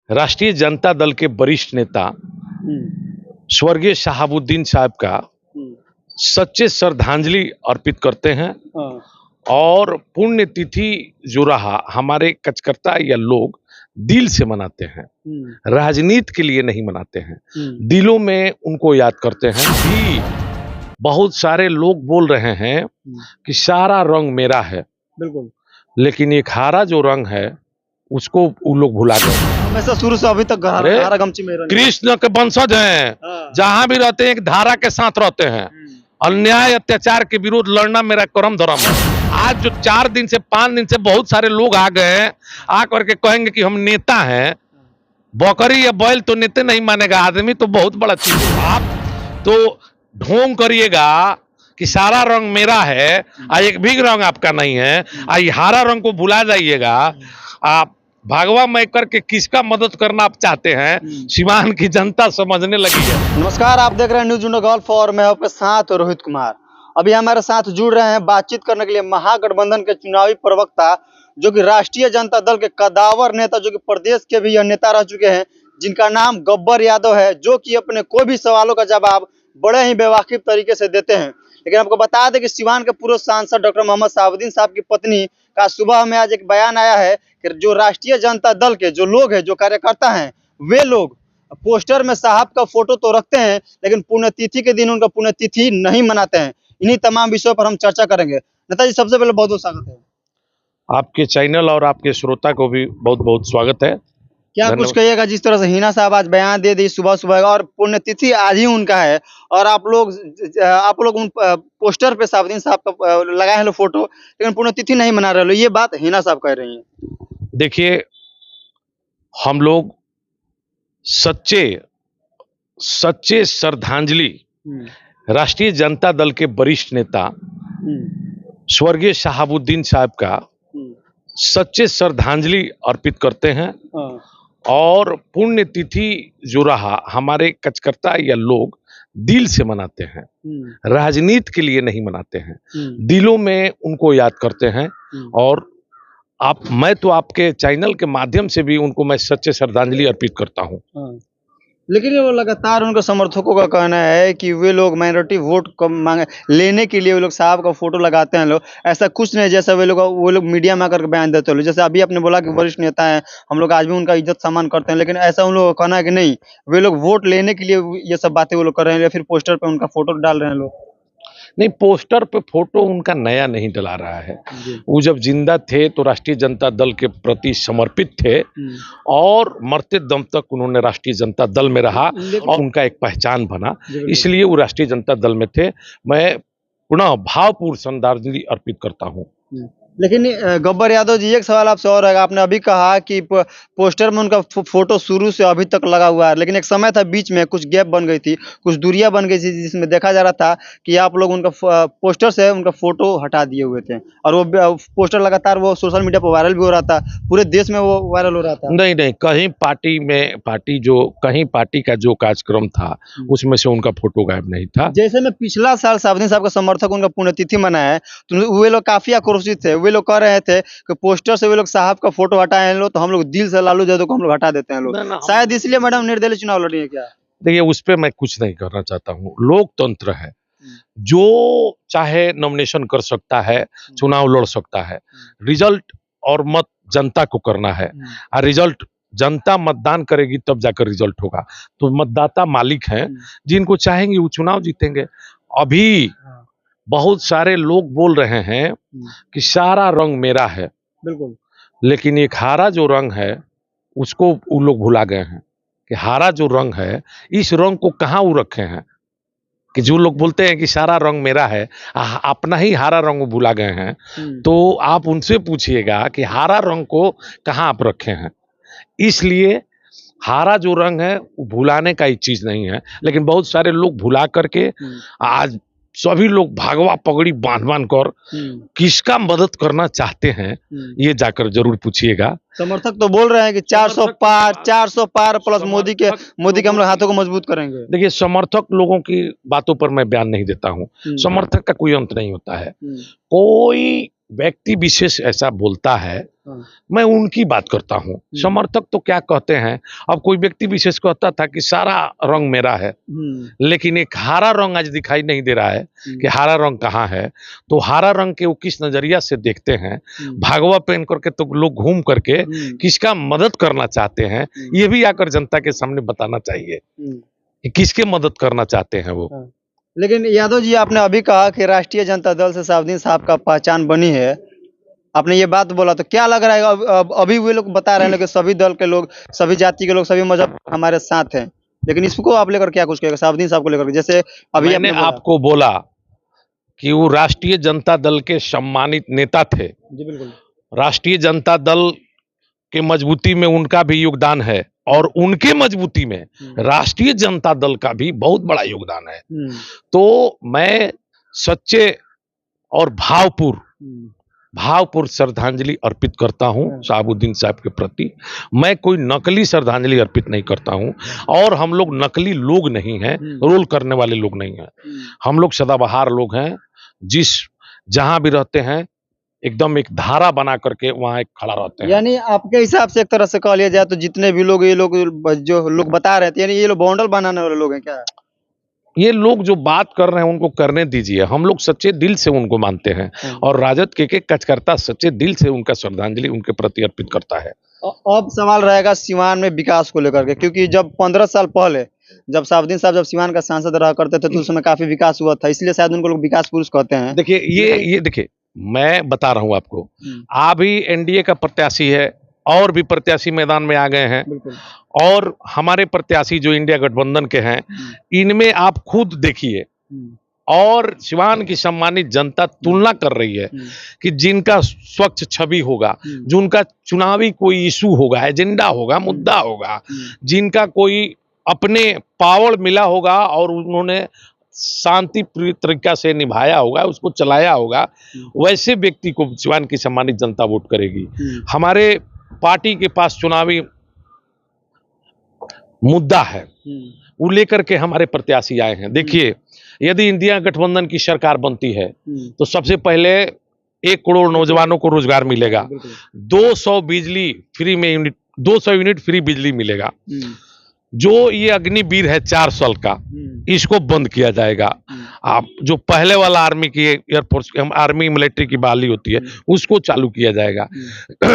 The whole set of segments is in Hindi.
राष्ट्रीय जनता दल के वरिष्ठ नेता स्वर्गीय शहाबुद्दीन साहब का सच्चे श्रद्धांजलि अर्पित करते हैं और पुण्यतिथि जो रहा हमारे कार्यकर्ता या लोग दिल से मनाते हैं, राजनीति के लिए नहीं मनाते हैं, दिलों में उनको याद करते हैं। भी बहुत सारे लोग बोल रहे हैं कि सारा रंग मेरा है, बिल्कुल, लेकिन एक हरा जो रंग है उसको वो लोग भुला गए। हमेशा शुरू से अभी तक हरा गमछी में कृष्ण के वंशज हैं, जहां भी रहते हैं एक धारा के साथ रहते हैं। अन्याय अत्याचार के विरोध लड़ना मेरा कर्म धर्म है। आज जो 4 दिन से 5 दिन से बहुत सारे लोग आ गए हैं, आ करके कहेंगे कि हम नेता हैं। बकरी या बैल तो नेता नहीं मानेगा, आदमी तो बहुत बड़ा चीज है। आप तो ढोंग करिएगा कि सारा रंग मेरा है, एक भी रंग आपका नहीं है, हरा रंग को भुला जाइएगा। आप भागवा मैं करके किसका मदद करना आप चाहते हैं, सीवान की जनता समझने लगी है। नमस्कार, आप देख रहे हैं न्यूज़ जुनो गोल्फ और मैं आपके साथ रोहित कुमार। अभी हमारे साथ जुड़ रहे हैं बातचीत करने के लिए महागठबंधन के चुनावी प्रवक्ता, जो कि राष्ट्रीय जनता दल के कदावर नेता, जो कि प्रदेश के भी नेता रह चुके हैं, जिनका नाम गब्बर यादव है, जो कि अपने कोई भी सवालों का जवाब बड़े ही बेवाकिफ तरीके से देते हैं। लेकिन आपको बता दें कि सिवान के पूर्व सांसद डॉक्टर मोहम्मद शहाबुद्दीन साहब की पत्नी का सुबह में आज एक बयान आया है कि जो राष्ट्रीय जनता दल के जो लोग हैं, जो कार्यकर्ता हैं, वे लोग पोस्टर में साहब का फोटो तो रखते हैं, लेकिन पुण्यतिथि के दिन उनका पुण्यतिथि नहीं मनाते हैं। इन्हीं तमाम विषयों पर हम चर्चा करेंगे। नेताजी, सबसे पहले बहुत बहुत स्वागत है। आपके चैनल और आपके श्रोता को भी बहुत बहुत स्वागत है। क्या कुछ कहिएगा, जिस तरह से हिना साहब आज बयान दे दी सुबह सुबह, और पुण्यतिथि आज ही उनका है, और आप लोग उन पोस्टर पे शहाबुद्दीन साहब का लगाए हैं फोटो, लेकिन पुण्यतिथि नहीं मना रहे हो, ये बात हिना साहब कह रही हैं। देखिए, हम लोग सच्चे श्रद्धांजलि राष्ट्रीय जनता दल के वरिष्ठ नेता स्वर्गीय शहाबुद्दीन साहब का सच्चे श्रद्धांजलि अर्पित करते हैं और पुण्यतिथि जो रहा हमारे कार्यकर्ता या लोग दिल से मनाते हैं, राजनीति के लिए नहीं मनाते हैं, दिलों में उनको याद करते हैं। और मैं तो आपके चैनल के माध्यम से भी उनको मैं सच्चे श्रद्धांजलि अर्पित करता हूं। लेकिन वो लगातार उनके समर्थकों का कहना है कि वे लोग माइनॉरिटी वोट मांगे लेने के लिए वे लोग साहब का फोटो लगाते हैं। लोग ऐसा कुछ नहीं जैसा वो लोग मीडिया में आकर बयान देते हैं। जैसे अभी आपने बोला कि वरिष्ठ नेता हैं, हम लोग आज भी उनका इज्जत सम्मान करते हैं, लेकिन ऐसा उन लोगों का कहना है कि नहीं, वे लोग वोट लेने के लिए ये सब बातें वो लोग कर रहे हैं, या फिर पोस्टर पे उनका फोटो डाल रहे हैं लोग। नहीं, पोस्टर पे फोटो उनका नया नहीं डला रहा है। वो जब जिंदा थे तो राष्ट्रीय जनता दल के प्रति समर्पित थे और मरते दम तक उन्होंने राष्ट्रीय जनता दल में रहा और उनका एक पहचान बना, इसलिए वो राष्ट्रीय जनता दल में थे। मैं पुनः भावपूर्ण श्रद्धांजलि अर्पित करता हूँ। लेकिन गब्बर यादव जी, एक सवाल आपसे और है। आपने अभी कहा कि पोस्टर में उनका फोटो शुरू से अभी तक लगा हुआ है, लेकिन एक समय था बीच में कुछ गैप बन गई थी, कुछ दूरियां बन गई थी, जिसमें देखा जा रहा था कि आप लोग उनका पोस्टर से उनका फोटो हटा दिए हुए थे, और वो पोस्टर लगातार वो सोशल मीडिया पर वायरल भी हो रहा था, पूरे देश में वो वायरल हो रहा था। नहीं, कहीं पार्टी का जो कार्यक्रम था उसमें से उनका फोटो गायब नहीं था। जैसे में पिछला साल शहाबुद्दीन साहब का समर्थक उनका पुण्यतिथि मनाया है, तो वे लोग काफी आक्रोशित थे। वे लोग कह रहे थे कि पोस्टर से वे लोग साहब का फोटो हटाए हैं लोग, तो हम लोग दिल से लालू यादव को हम लोग हटा देते हैं लोग। शायद इसलिए मैडम निर्दलीय चुनाव लड़ी है क्या? देखिए, उस पर मैं कुछ नहीं करना चाहता हूँ। लोकतंत्र है, जो चाहे नॉमिनेशन कर सकता है, चुनाव लड़ सकता है। रिजल्ट और मत जनता को करना है, और रिजल्ट जनता मतदान करेगी तब जाकर रिजल्ट होगा। तो मतदाता मालिक हैं, जिनको चाहेंगे वो चुनाव जीतेंगे। अभी बहुत सारे लोग बोल रहे हैं कि सारा रंग मेरा है, बिल्कुल, लेकिन एक हरा जो रंग है उसको वो लोग भुला गए हैं कि हरा जो रंग है, इस रंग को कहाँ वो रखे हैं। कि जो लोग बोलते हैं कि सारा रंग मेरा है, अपना ही हरा रंग भुला गए हैं। तो आप उनसे पूछिएगा कि हरा रंग को कहाँ आप रखे हैं। इसलिए हरा जो रंग है वो भुलाने का ही चीज नहीं है, लेकिन बहुत सारे लोग भुला करके आज सभी लोग भागवा पगड़ी बांध कर किसका मदद करना चाहते हैं, ये जाकर जरूर पूछिएगा। समर्थक तो बोल रहे हैं कि 400 पार प्लस मोदी के हम लोग हाथों को मजबूत करेंगे। देखिए, समर्थक लोगों की बातों पर मैं बयान नहीं देता हूँ। समर्थक का कोई अंत नहीं होता है। कोई व्यक्ति विशेष ऐसा बोलता है, हाँ। मैं उनकी बात करता हूँ। समर्थक तो क्या कहते हैं, अब कोई व्यक्ति विशेष कहता था कि सारा रंग मेरा है, लेकिन एक हरा रंग आज दिखाई नहीं दे रहा है कि हरा रंग कहाँ है। तो हरा रंग के वो किस नजरिया से देखते हैं, भगवा पहन करके तो लोग घूम करके किसका मदद करना चाहते हैं, ये भी आकर जनता के सामने बताना चाहिए कि किसके मदद करना चाहते हैं वो। लेकिन यादव जी, आपने अभी कहा कि राष्ट्रीय जनता दल से साहबुद्दीन साहब का पहचान बनी है, आपने ये बात बोला, तो क्या लग रहा है अभी वे लोग बता रहे हैं कि सभी दल के लोग, सभी जाति के लोग, सभी मजहब हमारे साथ हैं, लेकिन इसको आप लेकर क्या कुछ कहेगा साहबुद्दीन साहब को लेकर? जैसे अभी मैंने आपको बोला कि वो राष्ट्रीय जनता दल के सम्मानित नेता थे। जी बिल्कुल। राष्ट्रीय जनता दल के मजबूती में उनका भी योगदान है और उनके मजबूती में राष्ट्रीय जनता दल का भी बहुत बड़ा योगदान है। तो मैं सच्चे और भावपूर्ण श्रद्धांजलि अर्पित करता हूं शहाबुद्दीन साहब के प्रति। मैं कोई नकली श्रद्धांजलि अर्पित नहीं करता हूं, और हम लोग नकली लोग नहीं हैं, रोल करने वाले लोग नहीं हैं। हम लोग सदाबहार लोग हैं, जहां भी रहते हैं एकदम एक धारा बना करके वहां एक खड़ा रहते हैं। यानी आपके हिसाब से एक तरह से कह लिया जाए तो जितने भी लोग, ये लोग जो लोग बता रहे थे, यानी ये लोग बॉन्डल बनाने वाले लोग हैं क्या? ये लोग जो बात कर रहे हैं उनको करने दीजिए, हम लोग सच्चे दिल से उनको मानते हैं, और राजद के कार्यकर्ता सच्चे दिल से उनका श्रद्धांजलि उनके प्रति अर्पित करता है। अब सवाल रहेगा सिवान में विकास को लेकर के, क्योंकि जब 15 साल पहले जब शहाबुद्दीन साहब जब सिवान का सांसद रहा करते थे तो उस समय काफी विकास हुआ था, इसलिए शायद उनको लोग विकास पुरुष कहते हैं। देखिए ये देखिए, मैं बता रहा हूं आपको, आप भी एनडीए का प्रत्याशी है और भी प्रत्याशी मैदान में आ गए हैं, और हमारे प्रत्याशी जो इंडिया गठबंधन के हैं, इनमें आप खुद देखिए, और सिवान की सम्मानित जनता तुलना कर रही है कि जिनका स्वच्छ छवि होगा, जिनका चुनावी कोई इशू होगा, एजेंडा होगा, मुद्दा होगा, जिनका कोई अपने पावर मिला होगा और उन्होंने शांति पूरी तरीका से निभाया होगा, उसको चलाया होगा, वैसे व्यक्ति को सिवान की सम्मानित जनता वोट करेगी। हमारे पार्टी के पास चुनावी मुद्दा है, वो लेकर के हमारे प्रत्याशी आए हैं। देखिए, यदि इंडिया गठबंधन की सरकार बनती है तो सबसे पहले 1 करोड़ नौजवानों को रोजगार मिलेगा, 200 बिजली फ्री में यूनिट, 200 यूनिट फ्री बिजली मिलेगा। जो ये अग्निवीर है 4 साल का, इसको बंद किया जाएगा। आप जो पहले वाला आर्मी की, एयरफोर्स, आर्मी मिलिट्री की बहाली होती है, उसको चालू किया जाएगा।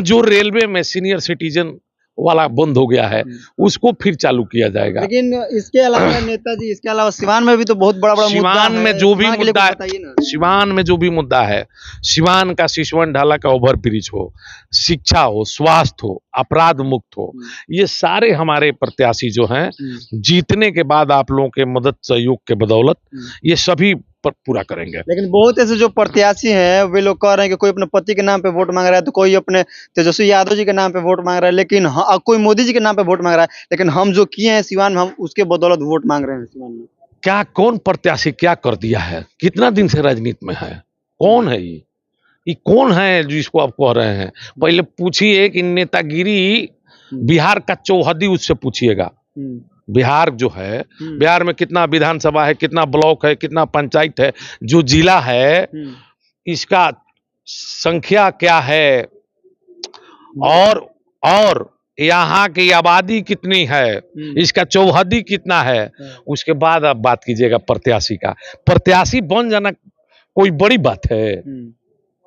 जो रेलवे में सीनियर सिटीजन वाला बंद हो गया है, उसको फिर चालू किया जाएगा। लेकिन इसके अलावा नेताजी, इसके अलावा सिवान में भी तो बहुत बड़ा सिवान में जो भी मुद्दा है, सिवान में जो भी मुद्दा है, सिवान का सिसवन ढाला का ओवर ब्रिज हो, शिक्षा हो, स्वास्थ्य हो, अपराध मुक्त हो, ये सारे हमारे प्रत्याशी जो हैं, जीतने के बाद आप लोगों के मदद सहयोग के बदौलत ये सभी पूरा करेंगे। लेकिन बहुत ऐसे जो प्रत्याशी हैं, वे लोग कह रहे हैं कि कोई अपने पति के नाम पे वोट मांग रहा है, तो कोई अपने तेजस्वी यादव जी के नाम पे वोट मांग रहा है, लेकिन कोई मोदी जी के नाम पे वोट मांग रहा है, लेकिन हम जो किए हैं सिवान में, हम उसके बदौलत वोट मांग रहे हैं सिवान में। क्या कौन प्रत्याशी क्या कर दिया है? कितना दिन से राजनीति में है? कौन है ये कौन है जिसको आप कह रहे हैं? पहले पूछिए कि नेतागिरी बिहार का चौहदी, उससे पूछिएगा। बिहार जो है, बिहार में कितना विधानसभा है, कितना ब्लॉक है, कितना पंचायत है, जो जिला है इसका संख्या क्या है, और यहाँ की आबादी कितनी है, इसका चौहदी कितना है, उसके बाद आप बात कीजिएगा प्रत्याशी का। प्रत्याशी बन जाना कोई बड़ी बात है?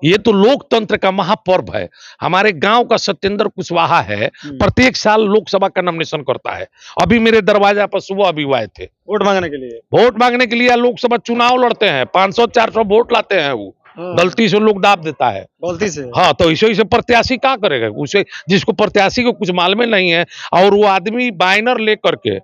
ये तो लोकतंत्र का महापर्व है। हमारे गांव का सत्येंद्र कुशवाहा है, प्रत्येक साल लोकसभा का नॉमिनेशन करता है। अभी मेरे दरवाजा पर सुबह अभी आए थे वोट मांगने के लिए लोकसभा चुनाव लड़ते हैं, 500-400 वोट लाते हैं। वो गलती से लोग दाब देता है, गलती से। हाँ, तो इसे प्रत्याशी क्या करेगा? उसे, जिसको प्रत्याशी को कुछ मालूम नहीं है, और वो आदमी बैनर लेकर के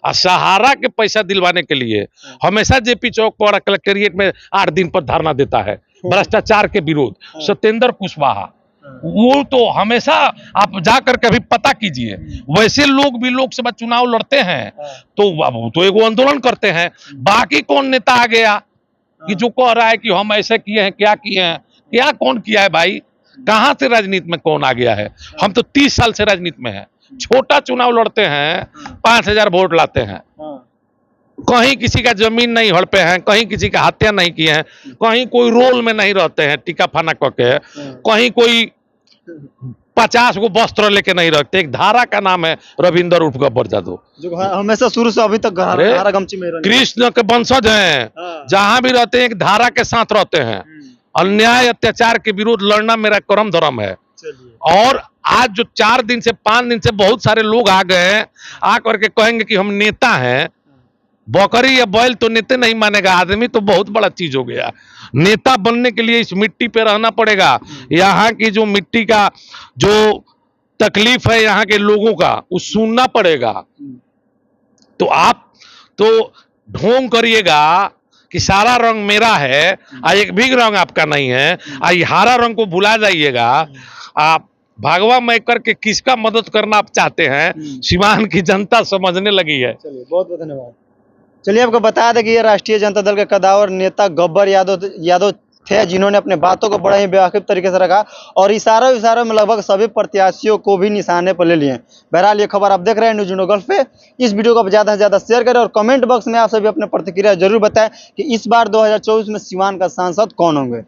सहारा के पैसा दिलवाने के लिए हमेशा जेपी चौक पर, कलेक्टेरिएट में 8 दिन पर धरना देता है भ्रष्टाचार के विरोध। सत्येंद्र कुशवाहा, वो तो हमेशा, आप जाकर कभी पता कीजिए, वैसे लोग भी लोकसभा चुनाव लड़ते हैं तो एक आंदोलन करते हैं। बाकी कौन नेता आ गया कि जो कह रहा है कि हम ऐसे किए हैं, क्या किए हैं, क्या कौन किया है भाई? कहां से राजनीति में कौन आ गया है? हम तो 30 साल से राजनीति में हैं। छोटा चुनाव लड़ते हैं, 5000 वोट लाते हैं, कहीं किसी का जमीन नहीं हड़पे हैं, कहीं किसी का हत्या नहीं किए हैं, कहीं कोई रोल में नहीं रहते हैं टीका फाना करके, कहीं कोई 50 को वस्त्र लेके नहीं रखते। एक धारा का नाम है रविंदर उर्फ गब्बर जादव, जो हमेशा शुरू से अभी तक अरे, हरा गमछी में रहने कृष्ण के वंशज हैं, हाँ। जहां भी रहते हैं एक धारा के साथ रहते हैं। अन्याय अत्याचार के विरुद्ध लड़ना मेरा कर्म धर्म है। चलिए और आज जो 4 दिन से 5 दिन से बहुत सारे लोग आ गए हैं, आ करके कहेंगे कि हम नेता हैं। बकरी या बैल तो नेता नहीं मानेगा, आदमी तो बहुत बड़ा चीज हो गया। नेता बनने के लिए इस मिट्टी पे रहना पड़ेगा। यहाँ की जो मिट्टी का जो तकलीफ है यहाँ के लोगों का, वो सुनना पड़ेगा। तो आप तो ढोंग करिएगा कि सारा रंग मेरा है, एक भी रंग आपका नहीं है, हरा रंग को भुला जाइएगा। आप भागवा मैं करके किसका मदद करना आप चाहते हैं, सीवान की जनता समझने लगी है। चलिए बहुत बहुत धन्यवाद। चलिए आपको बता दें कि ये राष्ट्रीय जनता दल के कदावर नेता गब्बर यादव थे, जिन्होंने अपने बातों को बड़ा ही बेवकूफ तरीके से रखा और इशारों में लगभग सभी प्रत्याशियों को भी निशाने पर ले लिए। बहरहाल ये खबर आप देख रहे हैं न्यूज़ यूनो गल्फ पे। इस वीडियो को ज़्यादा से ज़्यादा शेयर करें और कमेंट बॉक्स में आप सभी अपने प्रतिक्रिया जरूर बताएं कि इस बार 2024 में सीवान का सांसद कौन होंगे।